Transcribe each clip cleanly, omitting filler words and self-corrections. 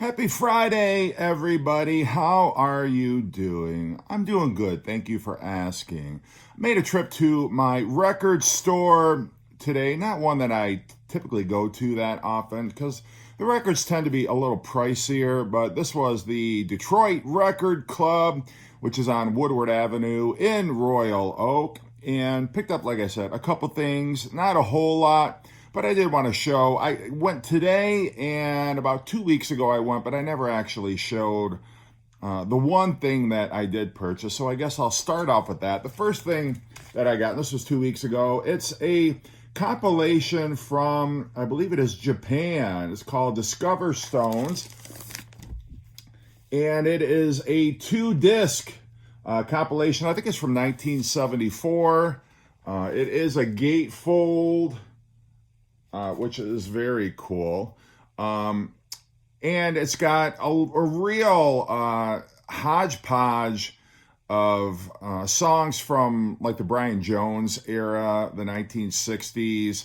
Happy Friday, everybody. How are you doing? I'm doing good. Thank you for asking. I made a trip to my record store today, not one that I typically go to that often because the records tend to be a little pricier, but this was the Detroit Record Club, which is on Woodward Avenue in Royal Oak, and picked up, like I said, a couple things, not a whole lot. But I did want to show. I went today, and about 2 weeks ago I went, but I never actually showed the one thing that I did purchase. So I guess I'll start off with that. The first thing that I got, and this was 2 weeks ago, it's a compilation from, I believe it is Japan. It's called Discover Stones, and it is a two-disc compilation. I think it's from 1974. It is a gatefold. Which is very cool. And it's got a real hodgepodge of songs from like the Brian Jones era, the 1960s.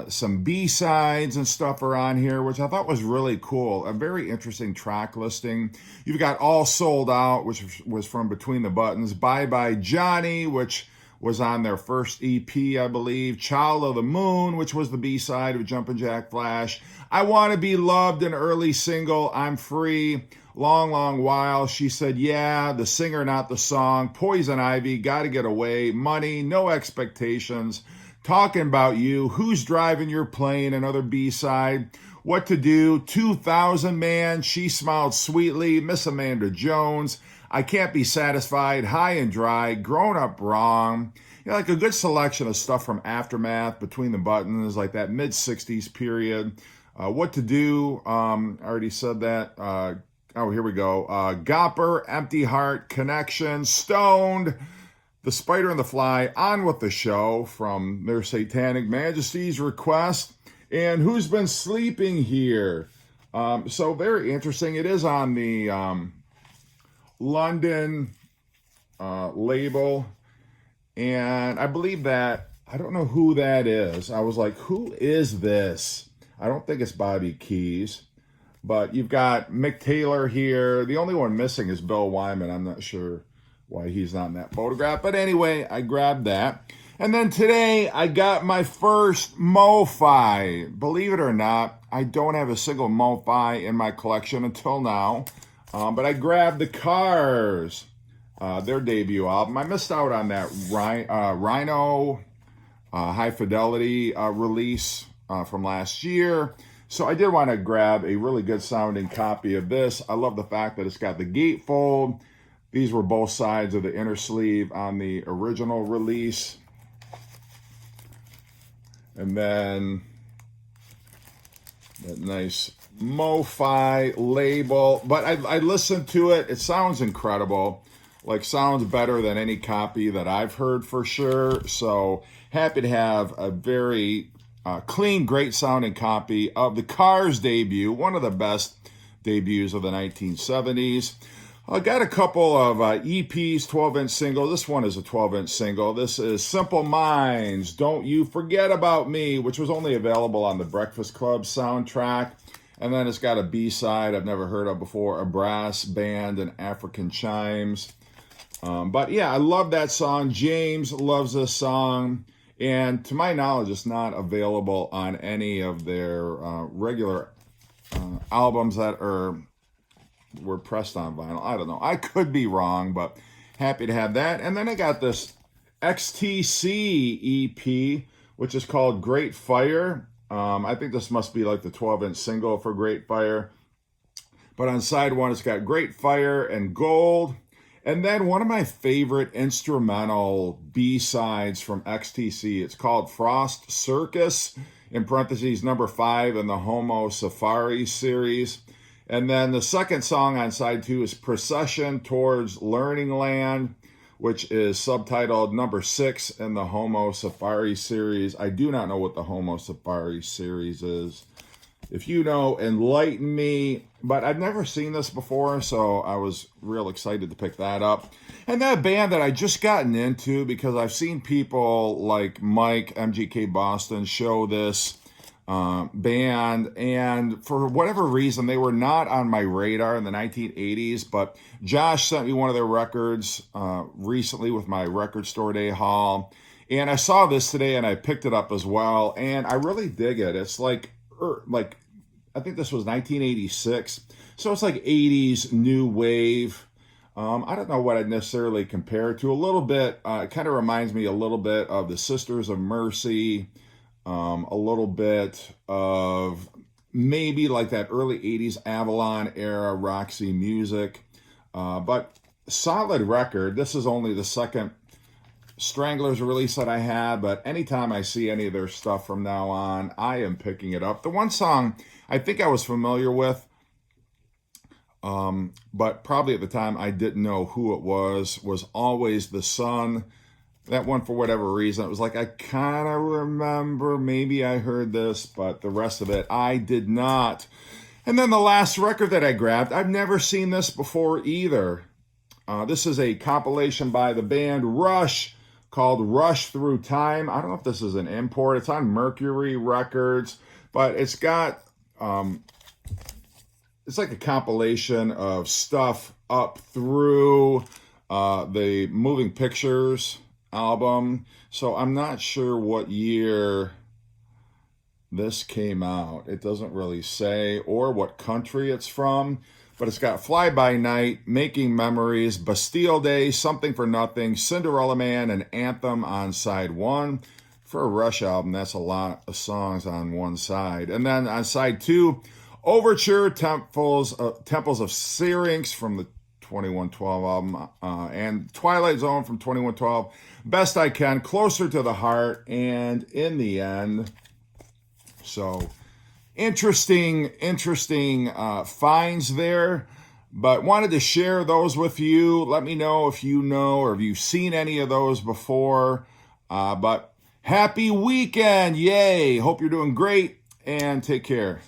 Some B-sides and stuff are on here, which I thought was really cool. A very interesting track listing. You've got All Sold Out, which was from Between the Buttons. Bye Bye Johnny, which was on their first EP, I believe. Child of the Moon, which was the B-side of Jumpin' Jack Flash. I Want to Be Loved, an early single. I'm Free. Long, Long While. She Said Yeah. The Singer, Not the Song. Poison Ivy. Gotta Get Away. Money. No Expectations. Talking About You. Who's Driving Your Plane? Another B-side. What to Do. 2000 Man. She Smiled Sweetly. Miss Amanda Jones. I Can't Be Satisfied, High and Dry, Grown Up Wrong. Like a good selection of stuff from Aftermath, Between the Buttons, like that mid-60s period. What to Do, I already said that. Here we go. Gopper, Empty Heart, Connection, Stoned, The Spider and the Fly, On With the Show from Their Satanic Majesty's Request, and Who's Been Sleeping Here. So very interesting. It is on the London label, and I believe that, I don't know who that is. I was like, who is this? I don't think it's Bobby Keys, but you've got Mick Taylor here. The only one missing is Bill Wyman. I'm not sure why he's not in that photograph, but anyway, I grabbed that. And then today I got my first Mo-Fi. Believe it or not, I don't have a single Mo-Fi in my collection until now. But I grabbed the Cars, their debut album. I missed out on that Rhino High Fidelity release from last year. So I did want to grab a really good sounding copy of this. I love the fact that it's got the gatefold. These were both sides of the inner sleeve on the original release. And then that nice Mo-Fi label, but I listened to it. It sounds incredible, like sounds better than any copy that I've heard for sure. So happy to have a very clean, great sounding copy of the Cars debut, one of the best debuts of the 1970s. I got a couple of EPs, 12-inch single. This one is a 12-inch single. This is Simple Minds, Don't You Forget About Me, which was only available on the Breakfast Club soundtrack. And then it's got a B-side I've never heard of before, A Brass Band and African Chimes. But yeah, I love that song. James loves this song. And to my knowledge, it's not available on any of their regular albums that were pressed on vinyl. I don't know. I could be wrong, but happy to have that. And then I got this XTC EP, which is called Great Fire. I think this must be like the 12-inch single for Great Fire. But on side one, it's got Great Fire and Gold. And then one of my favorite instrumental B-sides from XTC, it's called Frost Circus, in parentheses, number 5 in the Homo Safari series. And then the second song on side 2 is Procession Towards Learning Land, which is subtitled number 6 in the Homo Safari series. I do not know what the Homo Safari series is. If you know, enlighten me. But I've never seen this before, so I was real excited to pick that up. And that band that I just gotten into, because I've seen people like Mike, MGK Boston, show this band, and for whatever reason, they were not on my radar in the 1980s, but Josh sent me one of their records recently with my record store day haul, and I saw this today and I picked it up as well, and I really dig it. It's like I think this was 1986, so it's like 80s new wave. I don't know what I'd necessarily compare it to. A little bit, it kind of reminds me a little bit of the Sisters of Mercy, a little bit of maybe like that early 80s Avalon era Roxy Music, but solid record. This is only the second Stranglers release that I had, but anytime I see any of their stuff from now on, I am picking it up. The one song I think I was familiar with, but probably at the time I didn't know who it was Always the Sun. That one, for whatever reason, it was like I kind of remember, maybe I heard this, but the rest of it, I did not. And then the last record that I grabbed, I've never seen this before either. This is a compilation by the band Rush called Rush Through Time. I don't know if this is an import. It's on Mercury Records, but it's got, it's like a compilation of stuff up through the Moving Pictures album. So I'm not sure what year this came out. It doesn't really say, or what country it's from, but it's got Fly By Night, Making Memories, Bastille Day, Something for Nothing, Cinderella Man, and Anthem on side one. For a Rush album, that's a lot of songs on one side. And then on side two, Overture, Temples of Syrinx from the 2112 album, and Twilight Zone from 2112, Best I Can, Closer to the Heart, and In the End. So interesting finds there, but wanted to share those with you. Let me know if you know or if you've seen any of those before. But happy weekend. Yay. Hope you're doing great and take care.